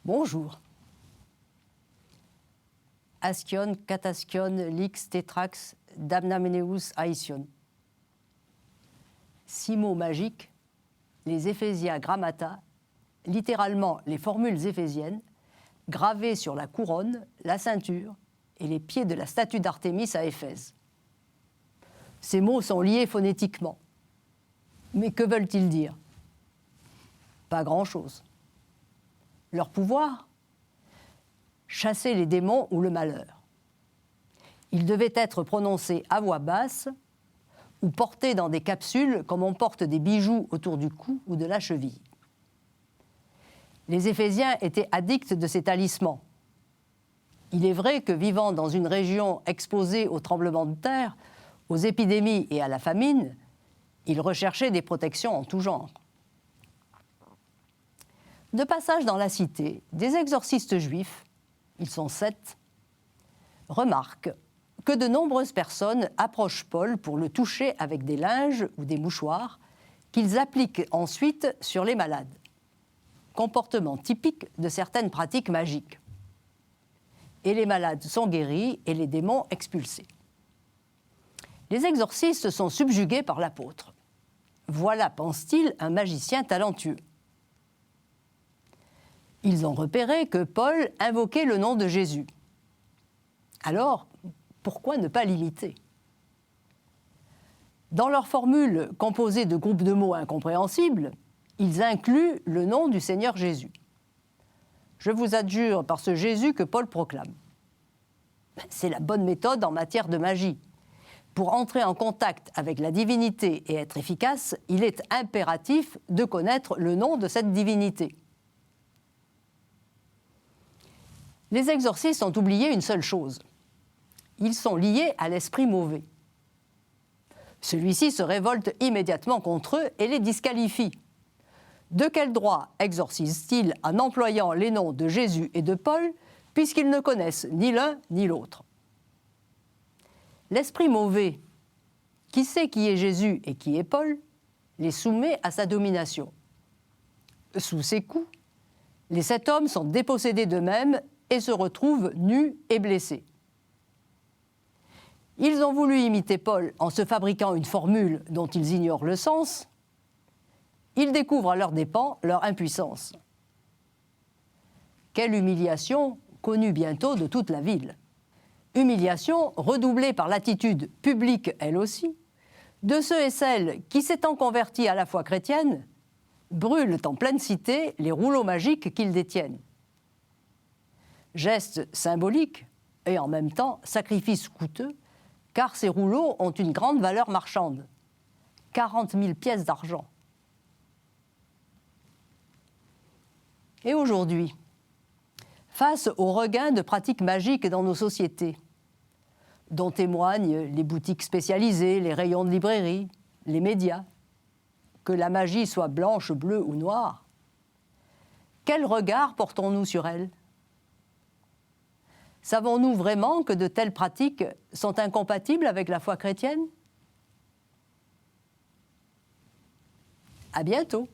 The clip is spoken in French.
Bonjour. Ascion, katascion, lix, tétrax, damnameneus aesion. 6 mots magiques, les Ephesia Grammata, littéralement les formules éphésiennes, gravées sur la couronne, la ceinture et les pieds de la statue d'Artémis à Éphèse. Ces mots sont liés phonétiquement. Mais que veulent-ils dire? Pas grand-chose. Leur pouvoir? Chasser les démons ou le malheur. Ils devaient être prononcés à voix basse ou portés dans des capsules comme on porte des bijoux autour du cou ou de la cheville. Les Éphésiens étaient addicts de ces talismans. Il est vrai que vivant dans une région exposée aux tremblements de terre, aux épidémies et à la famine, ils recherchaient des protections en tout genre. De passage dans la cité, des exorcistes juifs, ils sont 7, remarquent que de nombreuses personnes approchent Paul pour le toucher avec des linges ou des mouchoirs qu'ils appliquent ensuite sur les malades. Comportement typique de certaines pratiques magiques. Et les malades sont guéris et les démons expulsés. Les exorcistes sont subjugués par l'apôtre. Voilà, pense-t-il, un magicien talentueux. Ils ont repéré que Paul invoquait le nom de Jésus. Alors, pourquoi ne pas l'imiter? Dans leur formule composée de groupes de mots incompréhensibles, ils incluent le nom du Seigneur Jésus. Je vous adjure par ce Jésus que Paul proclame. C'est la bonne méthode en matière de magie. Pour entrer en contact avec la divinité et être efficace, il est impératif de connaître le nom de cette divinité. Les exorcistes ont oublié une seule chose. Ils sont liés à l'esprit mauvais. Celui-ci se révolte immédiatement contre eux et les disqualifie. De quel droit exorcisent-ils en employant les noms de Jésus et de Paul, puisqu'ils ne connaissent ni l'un ni l'autre? L'esprit mauvais, qui sait qui est Jésus et qui est Paul, les soumet à sa domination. Sous ses coups, les 7 hommes sont dépossédés d'eux-mêmes et se retrouvent nus et blessés. Ils ont voulu imiter Paul en se fabriquant une formule dont ils ignorent le sens. Ils découvrent à leurs dépens leur impuissance. Quelle humiliation connue bientôt de toute la ville. Humiliation redoublée par l'attitude publique, elle aussi, de ceux et celles qui, s'étant convertis à la foi chrétienne, brûlent en pleine cité les rouleaux magiques qu'ils détiennent. Geste symbolique et en même temps sacrifice coûteux, car ces rouleaux ont une grande valeur marchande. 40 000 pièces d'argent. Et aujourd'hui, face au regain de pratiques magiques dans nos sociétés, dont témoignent les boutiques spécialisées, les rayons de librairie, les médias, que la magie soit blanche, bleue ou noire, quel regard portons-nous sur elle? Savons-nous vraiment que de telles pratiques sont incompatibles avec la foi chrétienne? À bientôt!